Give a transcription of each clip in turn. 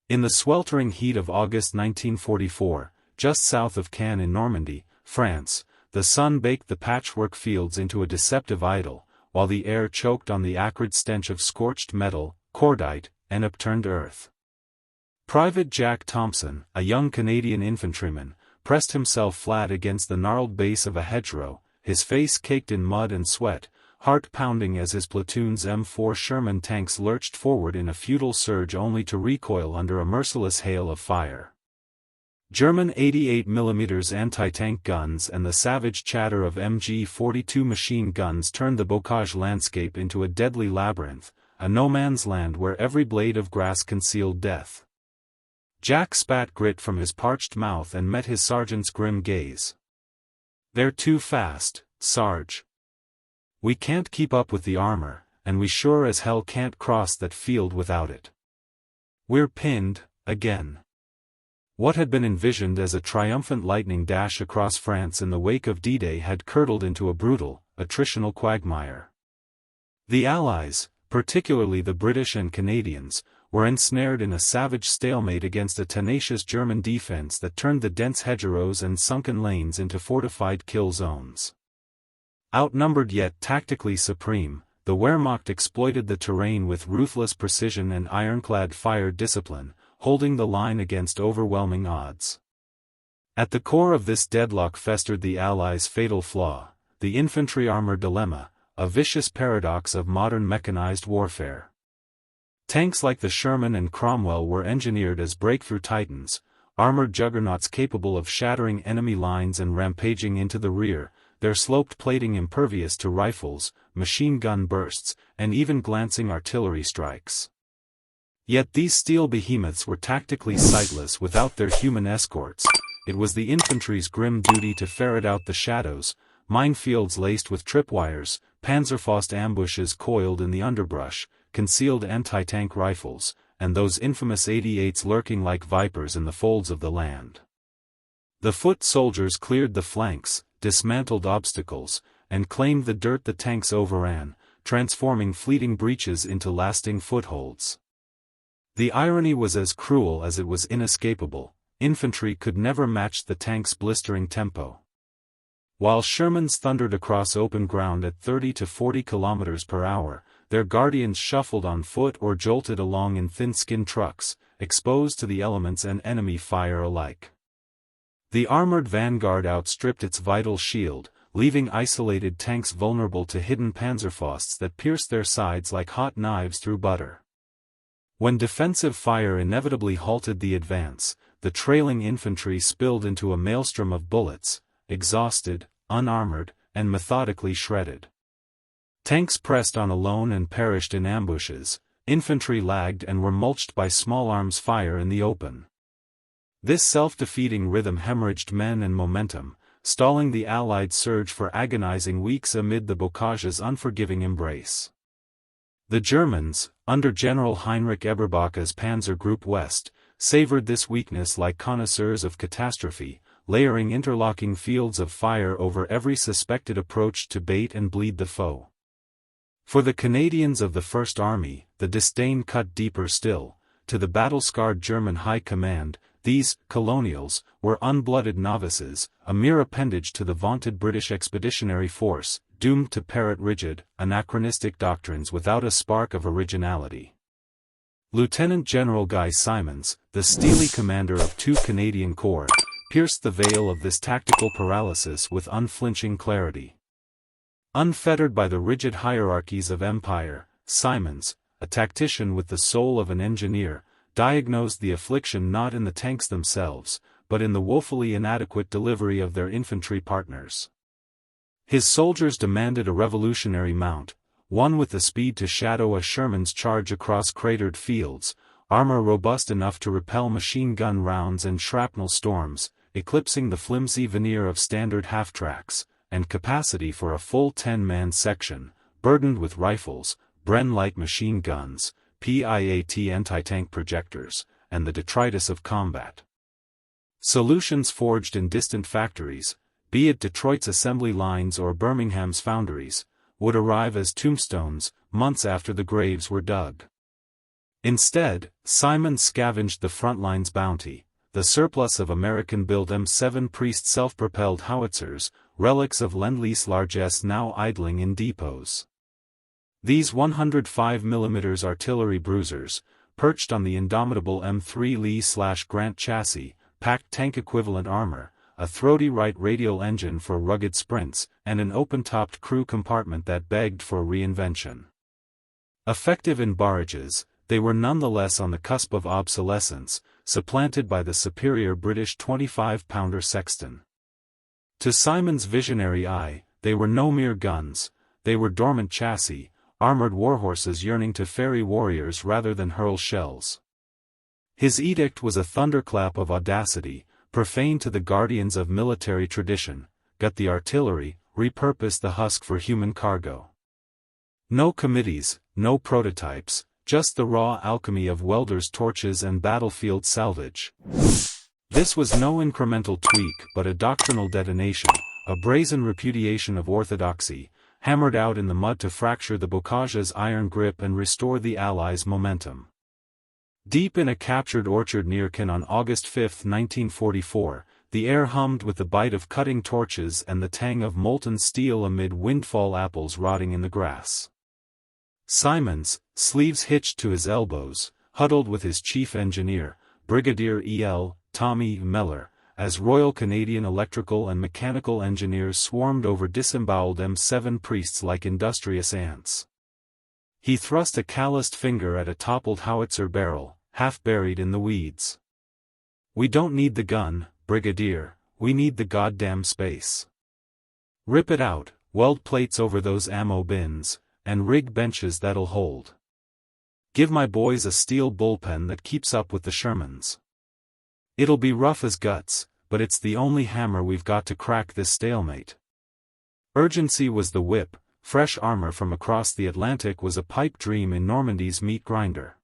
In the sweltering heat of August 1944, just south of Caen in Normandy, France, the sun baked the patchwork fields into a deceptive idol, while the air choked on the acrid stench of scorched metal, cordite, and upturned earth. Private Jack Thompson, a young Canadian infantryman, pressed himself flat against the gnarled base of a hedgerow, his face caked in mud and sweat, heart pounding as his platoon's M4 Sherman tanks lurched forward in a futile surge only to recoil under a merciless hail of fire. German 88mm anti-tank guns and the savage chatter of MG-42 machine guns turned the bocage landscape into a deadly labyrinth, a no-man's land where every blade of grass concealed death. Jack spat grit from his parched mouth and met his sergeant's grim gaze. "They're too fast, Sarge. We can't keep up with the armor, and we sure as hell can't cross that field without it. We're pinned, again." What had been envisioned as a triumphant lightning dash across France in the wake of D-Day had curdled into a brutal, attritional quagmire. The Allies, particularly the British and Canadians, were ensnared in a savage stalemate against a tenacious German defense that turned the dense hedgerows and sunken lanes into fortified kill zones. Outnumbered yet tactically supreme, the Wehrmacht exploited the terrain with ruthless precision and ironclad fire discipline, holding the line against overwhelming odds. At the core of this deadlock festered the Allies' fatal flaw, the infantry armor dilemma, a vicious paradox of modern mechanized warfare. Tanks like the Sherman and Cromwell were engineered as breakthrough titans, armored juggernauts capable of shattering enemy lines and rampaging into the rear, their sloped plating impervious to rifles, machine gun bursts, and even glancing artillery strikes. Yet these steel behemoths were tactically sightless without their human escorts. It was the infantry's grim duty to ferret out the shadows, minefields laced with tripwires, Panzerfaust ambushes coiled in the underbrush, concealed anti-tank rifles, and those infamous 88s lurking like vipers in the folds of the land. The foot soldiers cleared the flanks, dismantled obstacles, and claimed the dirt the tanks overran, transforming fleeting breaches into lasting footholds. The irony was as cruel as it was inescapable. Infantry could never match the tank's blistering tempo. While Shermans thundered across open ground at 30 to 40 kilometers per hour, their guardians shuffled on foot or jolted along in thin-skinned trucks, exposed to the elements and enemy fire alike. The armored vanguard outstripped its vital shield, leaving isolated tanks vulnerable to hidden Panzerfausts that pierced their sides like hot knives through butter. When defensive fire inevitably halted the advance, the trailing infantry spilled into a maelstrom of bullets, exhausted, unarmored, and methodically shredded. Tanks pressed on alone and perished in ambushes, infantry lagged and were mulched by small arms fire in the open. This self-defeating rhythm hemorrhaged men and momentum, stalling the Allied surge for agonizing weeks amid the bocage's unforgiving embrace. The Germans, under General Heinrich Eberbach's Panzer Group West, savored this weakness like connoisseurs of catastrophe, layering interlocking fields of fire over every suspected approach to bait and bleed the foe. For the Canadians of the First Army, the disdain cut deeper still. To the battle-scarred German High Command, these colonials were unblooded novices, a mere appendage to the vaunted British Expeditionary Force, doomed to parrot rigid, anachronistic doctrines without a spark of originality. Lieutenant General Guy Simonds, the steely commander of 2 Canadian Corps, pierced the veil of this tactical paralysis with unflinching clarity. Unfettered by the rigid hierarchies of empire, Simonds, a tactician with the soul of an engineer, diagnosed the affliction not in the tanks themselves, but in the woefully inadequate delivery of their infantry partners. His soldiers demanded a revolutionary mount, one with the speed to shadow a Sherman's charge across cratered fields, armor robust enough to repel machine gun rounds and shrapnel storms, eclipsing the flimsy veneer of standard half-tracks, and capacity for a full 10-man section, burdened with rifles, Bren-like machine guns, PIAT anti-tank projectors, and the detritus of combat. Solutions forged in distant factories, be it Detroit's assembly lines or Birmingham's foundries, would arrive as tombstones, months after the graves were dug. Instead, Simon scavenged the front line's bounty, the surplus of American-built M7 Priest self-propelled howitzers, relics of Lend-Lease largesse now idling in depots. These 105mm artillery bruisers, perched on the indomitable M3 Lee/Grant chassis, packed tank-equivalent armor, a throaty right radial engine for rugged sprints, and an open-topped crew compartment that begged for reinvention. Effective in barrages, they were nonetheless on the cusp of obsolescence, supplanted by the superior British 25-pounder Sexton. To Simon's visionary eye, they were no mere guns, they were dormant chassis, armored warhorses yearning to ferry warriors rather than hurl shells. His edict was a thunderclap of audacity, profane to the guardians of military tradition: gut the artillery, repurpose the husk for human cargo. No committees, no prototypes, just the raw alchemy of welders' torches and battlefield salvage. This was no incremental tweak but a doctrinal detonation, a brazen repudiation of orthodoxy, hammered out in the mud to fracture the bocage's iron grip and restore the Allies' momentum. Deep in a captured orchard near Caen on August 5, 1944, the air hummed with the bite of cutting torches and the tang of molten steel amid windfall apples rotting in the grass. Simons, sleeves hitched to his elbows, huddled with his chief engineer, Brigadier E.L. Tommy Meller, as Royal Canadian electrical and mechanical engineers swarmed over disemboweled M7 priests like industrious ants. He thrust a calloused finger at a toppled howitzer barrel, half buried in the weeds. "We don't need the gun, Brigadier, we need the goddamn space. Rip it out, weld plates over those ammo bins, and rig benches that'll hold. Give my boys a steel bullpen that keeps up with the Shermans. It'll be rough as guts, but it's the only hammer we've got to crack this stalemate." Urgency was the whip, fresh armor from across the Atlantic was a pipe dream in Normandy's meat grinder.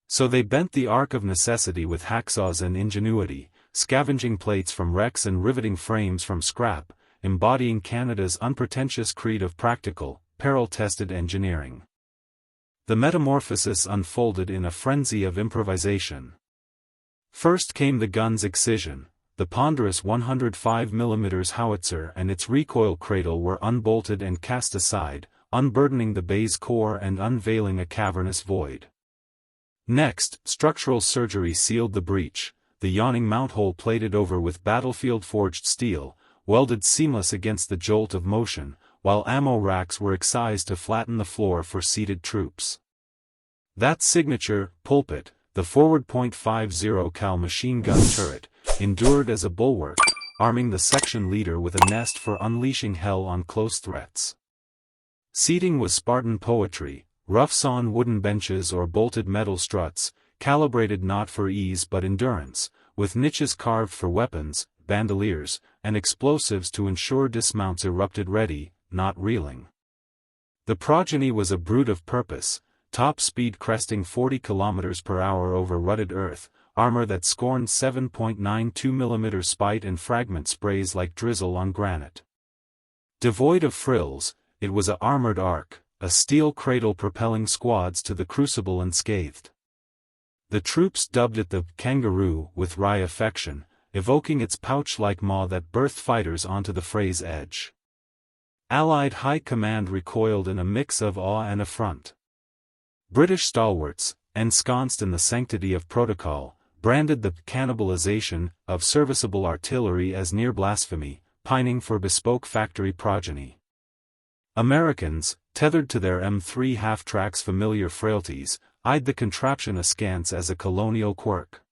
So they bent the arc of necessity with hacksaws and ingenuity, scavenging plates from wrecks and riveting frames from scrap, embodying Canada's unpretentious creed of practical, peril-tested engineering. The metamorphosis unfolded in a frenzy of improvisation. First came the gun's excision. The ponderous 105mm howitzer and its recoil cradle were unbolted and cast aside, unburdening the base core and unveiling a cavernous void. Next, structural surgery sealed the breach, the yawning mount hole plated over with battlefield-forged steel, welded seamless against the jolt of motion, while ammo racks were excised to flatten the floor for seated troops. That signature pulpit, the forward .50 cal machine gun turret, endured as a bulwark, arming the section leader with a nest for unleashing hell on close threats. Seating was Spartan poetry, rough-sawn wooden benches or bolted metal struts, calibrated not for ease but endurance, with niches carved for weapons, bandoliers, and explosives to ensure dismounts erupted ready, not reeling. The progeny was a brute of purpose, top speed cresting 40 km per hour over rutted earth, armor that scorned 7.92mm spite and fragment sprays like drizzle on granite. Devoid of frills, it was a armored ark, a steel cradle propelling squads to the crucible unscathed. The troops dubbed it the Kangaroo with wry affection, evoking its pouch-like maw that birthed fighters onto the fray's edge. Allied high command recoiled in a mix of awe and affront. British stalwarts, ensconced in the sanctity of protocol, branded the cannibalization of serviceable artillery as near blasphemy, pining for bespoke factory progeny. Americans, tethered to their M3 half-track's familiar frailties, eyed the contraption askance as a colonial quirk.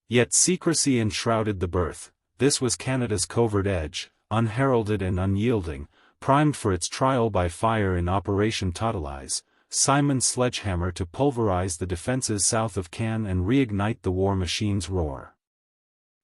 Yet secrecy enshrouded the birth. This was Canada's covert edge, unheralded and unyielding, primed for its trial by fire in Operation Totalize, Simon's sledgehammer to pulverize the defenses south of Caen and reignite the war machine's roar.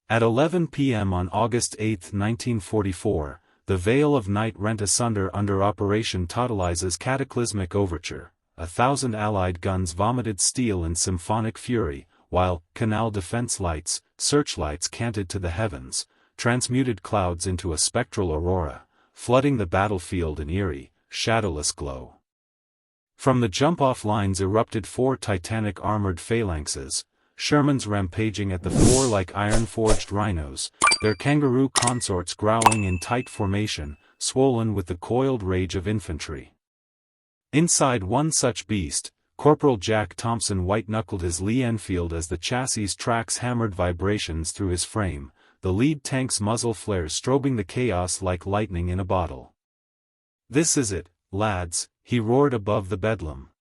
At 11 p.m. on August 8, 1944, the veil of night rent asunder under Operation Totalize's cataclysmic overture. 1,000 Allied guns vomited steel in symphonic fury, while canal defense lights, searchlights canted to the heavens, transmuted clouds into a spectral aurora, flooding the battlefield in eerie, shadowless glow. From the jump-off lines erupted 4 titanic armored phalanxes, Shermans rampaging at the fore like iron-forged rhinos, their kangaroo consorts growling in tight formation, swollen with the coiled rage of infantry. Inside one such beast, Corporal Jack Thompson white-knuckled his Lee Enfield as the chassis tracks hammered vibrations through his frame, the lead tank's muzzle flares strobing the chaos like lightning in a bottle. "This is it, lads," he roared above the bedlam.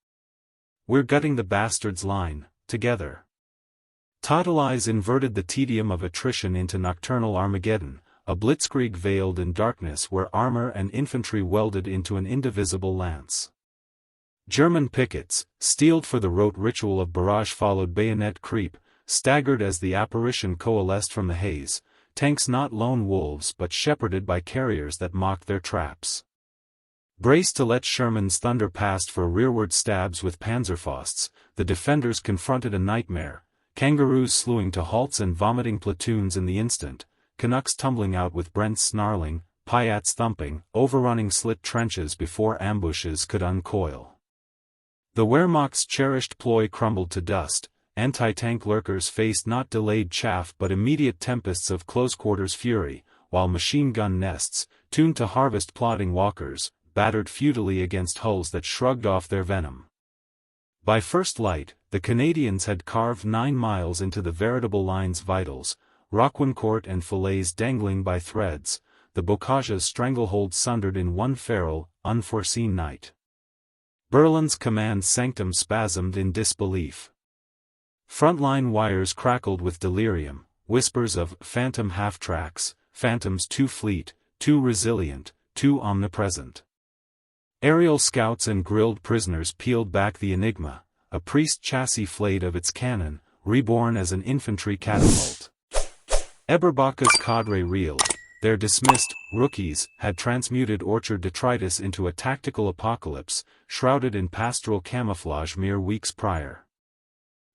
"We're gutting the bastards' line, together." Totalize inverted the tedium of attrition into nocturnal Armageddon, a blitzkrieg veiled in darkness where armor and infantry welded into an indivisible lance. German pickets, steeled for the rote ritual of barrage followed bayonet creep, staggered as the apparition coalesced from the haze, tanks not lone wolves but shepherded by carriers that mocked their traps. Braced to let Sherman's thunder pass for rearward stabs with Panzerfausts, the defenders confronted a nightmare, Kangaroos slewing to halts and vomiting platoons in the instant, Canucks tumbling out with Brents snarling, Piats thumping, overrunning slit trenches before ambushes could uncoil. The Wehrmacht's cherished ploy crumbled to dust, anti-tank lurkers faced not delayed chaff but immediate tempests of close-quarters fury, while machine gun nests, tuned to harvest plodding walkers, battered futilely against hulls that shrugged off their venom. By first light, the Canadians had carved 9 miles into the veritable line's vitals, Roquencourt and fillets dangling by threads, the bocage's stranglehold sundered in one feral, unforeseen night. Berlin's command sanctum spasmed in disbelief. Frontline wires crackled with delirium, whispers of phantom half-tracks, phantoms too fleet, too resilient, too omnipresent. Aerial scouts and grilled prisoners peeled back the enigma, a priest chassis flayed of its cannon, reborn as an infantry catapult. Eberbach's cadre reeled. Their dismissed rookies had transmuted orchard detritus into a tactical apocalypse, shrouded in pastoral camouflage mere weeks prior.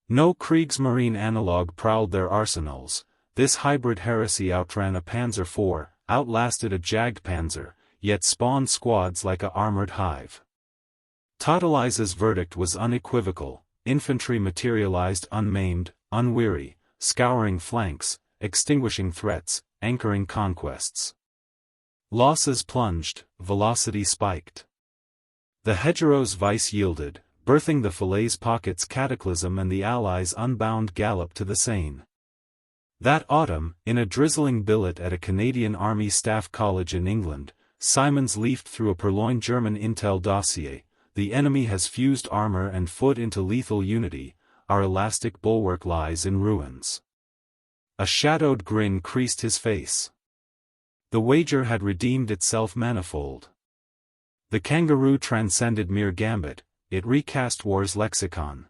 No Kriegsmarine analog prowled their arsenals. This hybrid heresy outran a Panzer IV, outlasted a Jagdpanzer, yet spawned squads like a armored hive. Totalize's verdict was unequivocal: infantry materialized unmaimed, unweary, scouring flanks, extinguishing threats, anchoring conquests. Losses plunged, velocity spiked. The hedgerow's vice yielded, birthing the fillets pocket's cataclysm and the Allies' unbound gallop to the Seine. That autumn, in a drizzling billet at a Canadian Army Staff College in England, Simons leafed through a purloined German intel dossier. "The enemy has fused armor and foot into lethal unity, our elastic bulwark lies in ruins." A shadowed grin creased his face. The wager had redeemed itself manifold. The Kangaroo transcended mere gambit, it recast war's lexicon.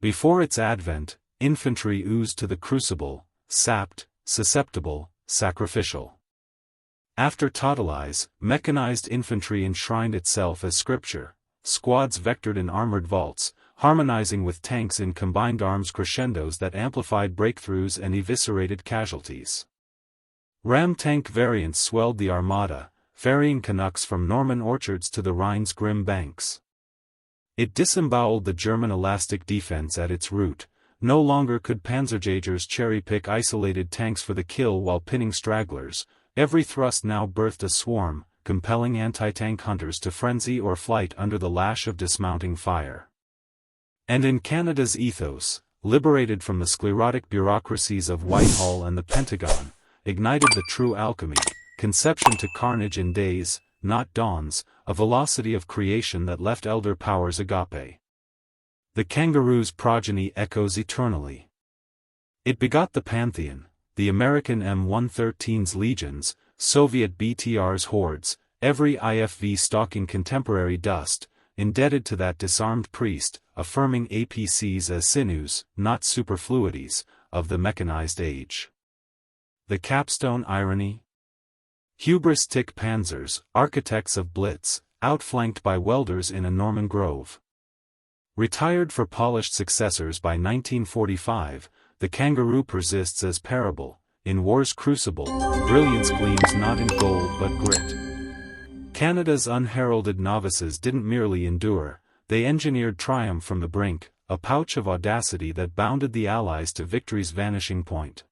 Before its advent, infantry oozed to the crucible, sapped, susceptible, sacrificial. After Totalize, mechanized infantry enshrined itself as scripture, squads vectored in armored vaults, harmonizing with tanks in combined arms crescendos that amplified breakthroughs and eviscerated casualties. Ram tank variants swelled the armada, ferrying Canucks from Norman orchards to the Rhine's grim banks. It disemboweled the German elastic defense at its root. No longer could Panzerjägers cherry-pick isolated tanks for the kill while pinning stragglers. Every thrust now birthed a swarm, compelling anti-tank hunters to frenzy or flight under the lash of dismounting fire. And in Canada's ethos, liberated from the sclerotic bureaucracies of Whitehall and the Pentagon, ignited the true alchemy, conception to carnage in days, not dawns, a velocity of creation that left elder powers agape. The Kangaroo's progeny echoes eternally. It begot the Pantheon, the American M113's legions, Soviet BTR's hordes, every IFV stalking contemporary dust, indebted to that disarmed priest, affirming APCs as sinews, not superfluities, of the mechanized age. The capstone irony? Hubristic panzers, architects of blitz, outflanked by welders in a Norman grove. Retired for polished successors by 1945, the Kangaroo persists as parable. In war's crucible, brilliance gleams not in gold but grit. Canada's unheralded novices didn't merely endure, They engineered triumph from the brink, a pouch of audacity that bounded the Allies to victory's vanishing point.